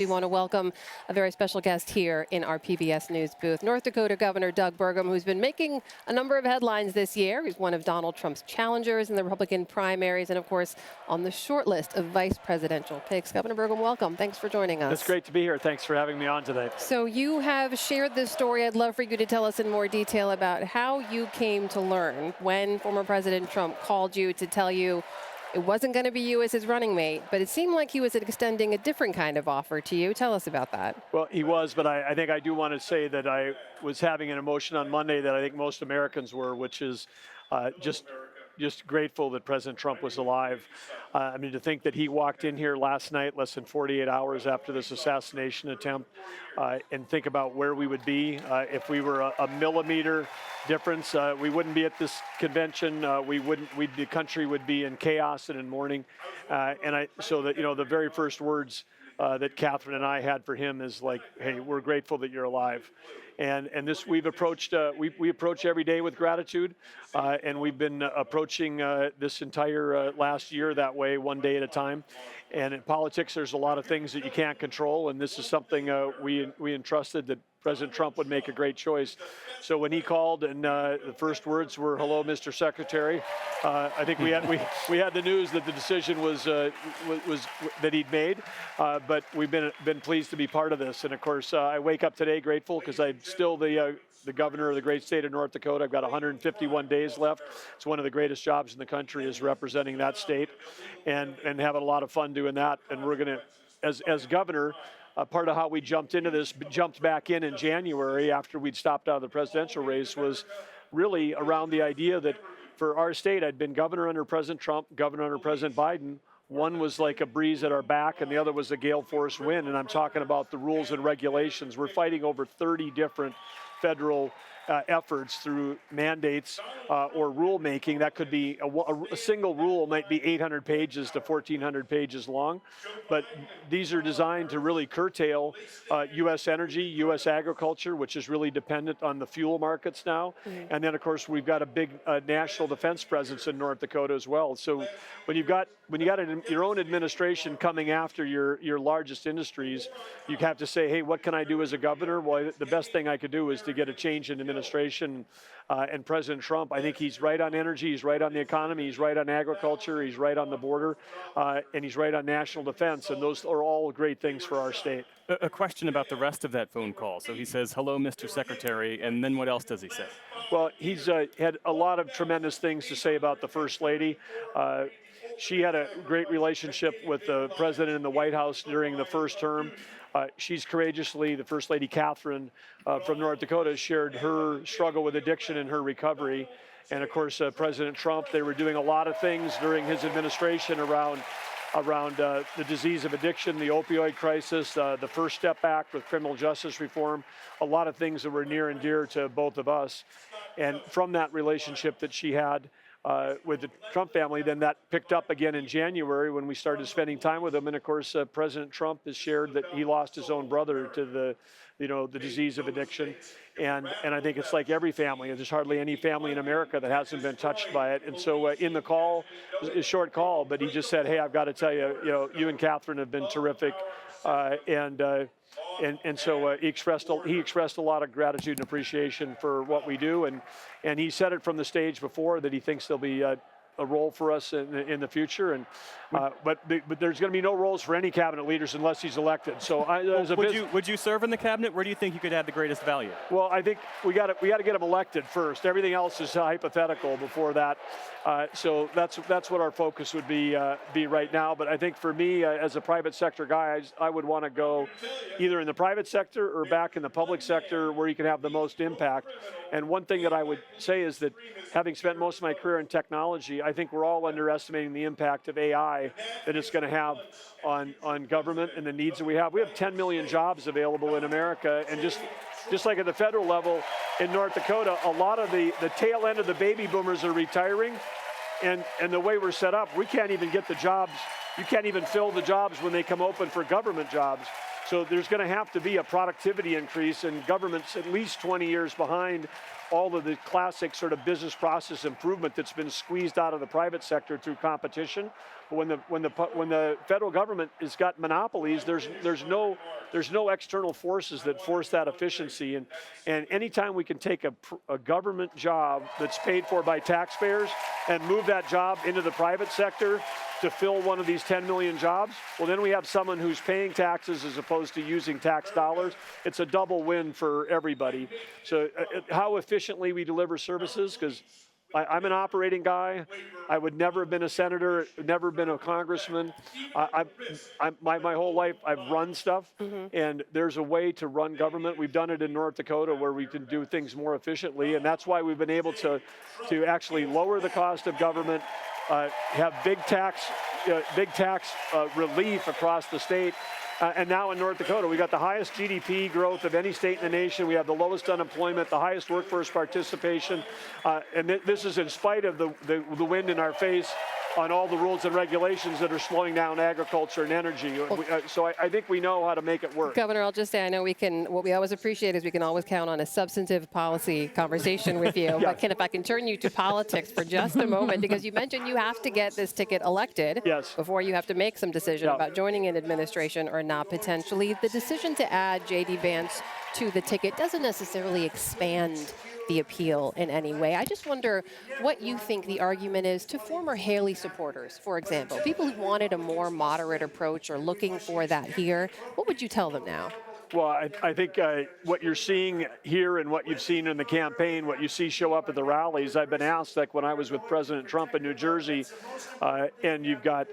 We want to welcome a very special guest here in our PBS News booth, North Dakota Governor Doug Burgum, who's been making a number of headlines this year. He's one of Donald Trump's challengers in the Republican primaries and, of course, on the short list of vice presidential picks. Governor Burgum, welcome. Thanks for joining us. It's great to be here. Thanks for having me on today. So you have shared this story. I'd love for you to tell us in more detail about how you came to learn when former President Trump called you to tell you it wasn't going to be you as his running mate, but it seemed like he was extending a different kind of offer to you. Tell us about that. Well, he was, but I think I do want to say that I was having an emotion on Monday that I think most Americans were, which is just grateful that President Trump was alive. I mean, to think that he walked in here last night, less than 48 hours after this assassination attempt, and think about where we would be if we were a millimeter difference. We wouldn't be at this convention. The country would be in chaos and in mourning. So that, the very first words that Catherine and I had for him is like, hey, we're grateful that you're alive. And this we've approached, we approach every day with gratitude, and we've been approaching this entire last year that way, one day at a time. And in politics, there's a lot of things that you can't control, and this is something we entrusted that President Trump would make a great choice. So when he called and the first words were, "Hello, Mr. Secretary," I think we had the news that the decision was that he'd made, but we've been pleased to be part of this. And of course, I wake up today grateful because I'm still the governor of the great state of North Dakota. I've got 151 days left. It's one of the greatest jobs in the country, is representing that state, and having a lot of fun doing that. And we're going to, as governor, part of how we jumped back in January after we'd stopped out of the presidential race, was really around the idea that for our state, I'd been governor under President Trump, governor under President Biden. One was like a breeze at our back, and the other was a gale force wind. And I'm talking about the rules and regulations. We're fighting over 30 different federal efforts through mandates or rulemaking. That could be a single rule might be 800 pages to 1,400 pages long, but these are designed to really curtail U.S. energy, U.S. agriculture, which is really dependent on the fuel markets now. Mm-hmm. And then, of course, we've got a big national defense presence in North Dakota as well. So when you got your own administration coming after your largest industries, you have to say, hey, what can I do as a governor? Well, the best thing I could do is to get a change in administration. And President Trump, I think he's right on energy, he's right on the economy, he's right on agriculture, he's right on the border, and he's right on national defense. And those are all great things for our state. A question about the rest of that phone call. So he says, "Hello, Mr. Secretary," and then what else does he say? Well, he's had a lot of tremendous things to say about the First Lady. She had a great relationship with the president in the White House during the first term. She's courageously, the First Lady Catherine from North Dakota, shared her struggle with addiction and her recovery. And of course, President Trump, they were doing a lot of things during his administration around the disease of addiction, the opioid crisis, the First Step Act with criminal justice reform, a lot of things that were near and dear to both of us. And from that relationship that she had with the Trump family, then that picked up again in January when we started spending time with him. And of course, President Trump has shared that he lost his own brother to the disease of addiction. And I think it's like every family. There's hardly any family in America that hasn't been touched by it. And so in the call, a short call, but he just said, hey, I've got to tell you, you and Catherine have been terrific. And so he expressed a lot of gratitude and appreciation for what we do, and he said it from the stage before that he thinks there'll be a role for us in the future, and but there's going to be no roles for any cabinet leaders unless he's elected. So would you serve in the cabinet? Where do you think you could add the greatest value? Well, I think we got to get him elected first. Everything else is hypothetical before that. So that's what our focus would be right now. But I think for me, as a private sector guy, I would want to go either in the private sector or back in the public sector where you can have the most impact. And one thing that I would say is that having spent most of my career in technology, I think we're all underestimating the impact of AI that it's going to have on government and the needs that we have. We have 10 million jobs available in America, and just like at the federal level in North Dakota, a lot of the tail end of the baby boomers are retiring, and the way we're set up, we can't even get the jobs. You can't even fill the jobs when they come open for government jobs. So there's going to have to be a productivity increase, and government's at least 20 years behind all of the classic sort of business process improvement that's been squeezed out of the private sector through competition. But when the federal government has got monopolies, there's no external forces that force that efficiency. And anytime we can take a government job that's paid for by taxpayers and move that job into the private sector to fill one of these 10 million jobs, well, then we have someone who's paying taxes as opposed to using tax dollars. It's a double win for everybody. So how efficiently we deliver services, because I'm an operating guy. I would never have been a senator, never been a congressman. My whole life, I've run stuff, and there's a way to run government. We've done it in North Dakota where we can do things more efficiently, and that's why we've been able to actually lower the cost of government, have big tax relief across the state. And now in North Dakota, we got the highest GDP growth of any state in the nation. We have the lowest unemployment, the highest workforce participation. And this is in spite of the wind in our face on all the rules and regulations that are slowing down agriculture and energy. So I think we know how to make it work. Governor, I'll just say, I know what we always appreciate is we can always count on a substantive policy conversation with you. Yeah. But Ken, if I can turn you to politics for just a moment, because you mentioned you have to get this ticket elected Yes. before you have to make some decision Yeah. about joining an administration or not potentially. The decision to add JD Vance to the ticket doesn't necessarily expand the appeal in any way. I just wonder what you think the argument is to former Haley supporters, for example, people who wanted a more moderate approach or looking for that here. What would you tell them now? Well, I think what you're seeing here and what you've seen in the campaign, what you see show up at the rallies, I've been asked, like when I was with President Trump in New Jersey, and you've got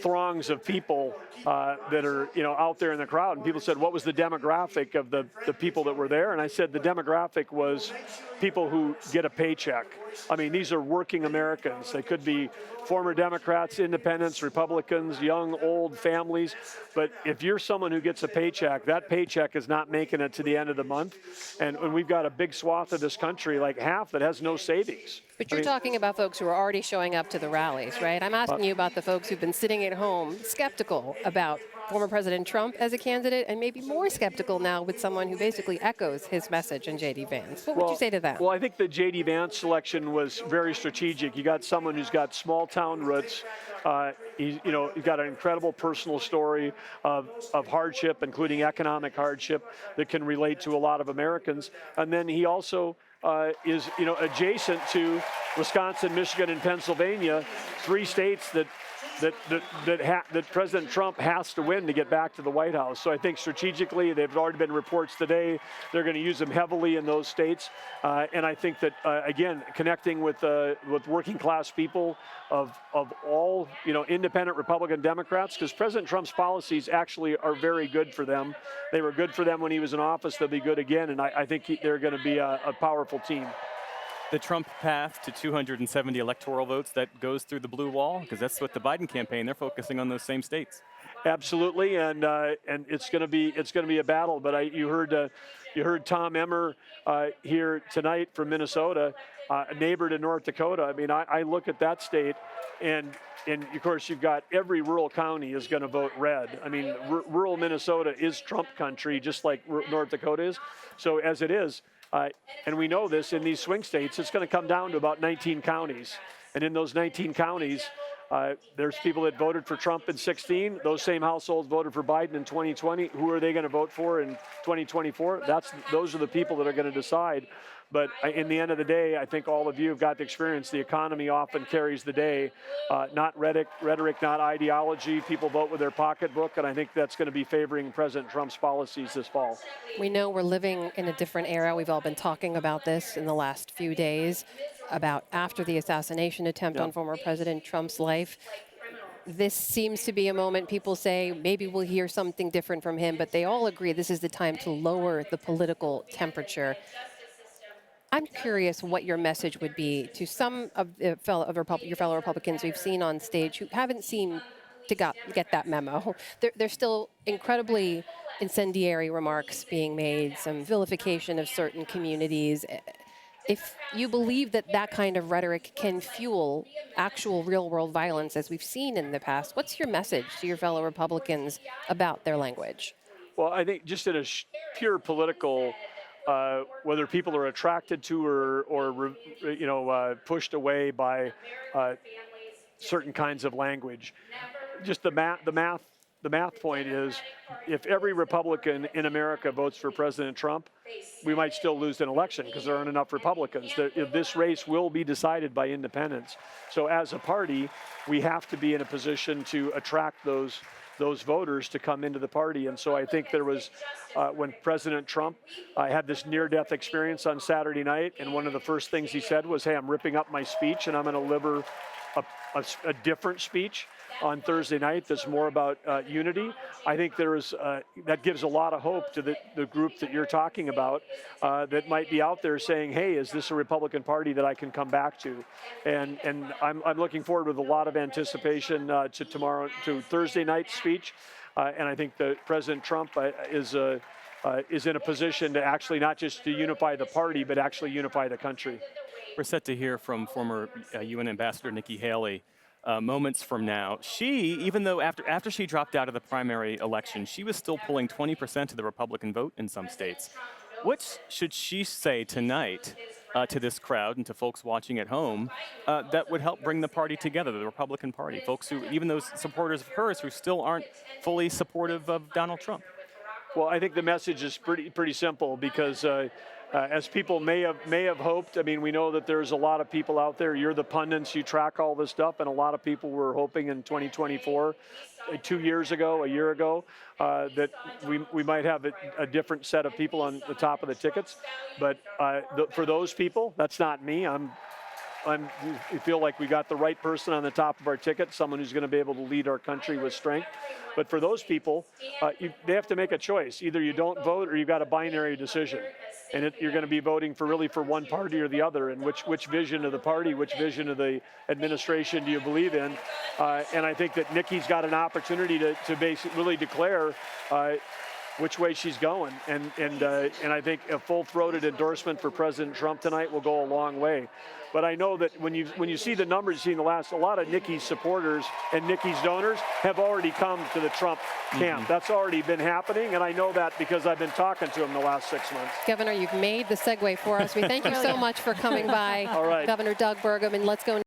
throngs of people that are out there in the crowd, and people said, what was the demographic of the people that were there? And I said the demographic was people who get a paycheck. I mean, these are working Americans. They could be former Democrats, independents, Republicans, young, old families. But if you're someone who gets a paycheck, that paycheck is not making it to the end of the month. And we've got a big swath of this country, like half, that has no savings. But you're talking about folks who are already showing up to the rallies, right? I'm asking you about the folks who've been sitting at home skeptical about former President Trump as a candidate, and maybe more skeptical now with someone who basically echoes his message in JD Vance. What would you say to that? Well, I think the JD Vance selection was very strategic. You got someone who's got small town roots. He's got an incredible personal story of hardship, including economic hardship, that can relate to a lot of Americans. And then he also is adjacent to Wisconsin, Michigan, and Pennsylvania, three states that President Trump has to win to get back to the White House. So I think strategically, they've already been reports today, they're going to use him heavily in those states. And I think that, again, connecting with working class people of all, independent Republican Democrats, because President Trump's policies actually are very good for them. They were good for them when he was in office. They'll be good again. And I think they're going to be a powerful team. The Trump path to 270 electoral votes, that goes through the blue wall? Because that's what the Biden campaign, they're focusing on those same states. Absolutely, and it's going to be a battle. But you heard Tom Emmer here tonight from Minnesota, a neighbor to North Dakota. I mean, I look at that state, and of course you've got every rural county is going to vote red. I mean, rural Minnesota is Trump country, just like North Dakota is. So as it is. And we know this in these swing states, it's going to come down to about 19 counties. And in those 19 counties, there's people that voted for Trump in 2016. Those same households voted for Biden in 2020. Who are they going to vote for in 2024? Those are the people that are going to decide. But in the end of the day, I think all of you have got the experience. The economy often carries the day, not rhetoric, not ideology. People vote with their pocketbook, and I think that's going to be favoring President Trump's policies this fall. We know we're living in a different era. We've all been talking about this in the last few days, about after the assassination attempt on former President Trump's life. This seems to be a moment people say maybe we'll hear something different from him, but they all agree this is the time to lower the political temperature. I'm curious what your message would be to some of your fellow Republicans we've seen on stage who haven't seemed to get that memo. There's still incredibly incendiary remarks being made, some vilification of certain communities. If you believe that kind of rhetoric can fuel actual real-world violence, as we've seen in the past, what's your message to your fellow Republicans about their language? Well, I think just in a pure political, whether people are attracted to or pushed away by certain kinds of language. Just the math point is, if every Republican in America votes for President Trump, we might still lose an election because there aren't enough Republicans. This race will be decided by independents. So as a party, we have to be in a position to attract those voters to come into the party. And so I think there was, when President Trump had this near-death experience on Saturday night, and one of the first things he said was, hey, I'm ripping up my speech and I'm going to deliver a different speech on Thursday night that's more about unity. I think there is that gives a lot of hope to the group that you're talking about that might be out there saying, hey, is this a Republican Party that I can come back to? And I'm looking forward with a lot of anticipation to Thursday night's speech. And I think that President Trump is in a position to actually not just to unify the party, but actually unify the country. We're set to hear from former UN Ambassador Nikki Haley moments from now. She, even though after she dropped out of the primary election, she was still pulling 20% of the Republican vote in some states. What should she say tonight to this crowd and to folks watching at home that would help bring the party together, the Republican Party, folks who, even those supporters of hers who still aren't fully supportive of Donald Trump? Well, I think the message is pretty simple because as people may have hoped, I mean, we know that there's a lot of people out there. You're the pundits, you track all this stuff, and a lot of people were hoping in 2024, 2 years ago, a year ago, that we might have a different set of people on the top of the tickets. But for those people, that's not me. We feel like we got the right person on the top of our ticket, someone who's going to be able to lead our country with strength. But for those people, they have to make a choice. Either you don't vote or you've got a binary decision. And you're going to be voting for one party or the other. And which vision of the party, which vision of the administration do you believe in? And I think that Nikki's got an opportunity to basically really declare which way she's going. And I think a full-throated endorsement for President Trump tonight will go a long way. But I know that when you see the numbers, you see in the last, a lot of Nikki's supporters and Nikki's donors have already come to the Trump camp. That's already been happening, and I know that because I've been talking to them the last 6 months. Governor, you've made the segue for us. We thank you so much for coming by. All right. Governor Doug Burgum, and let's go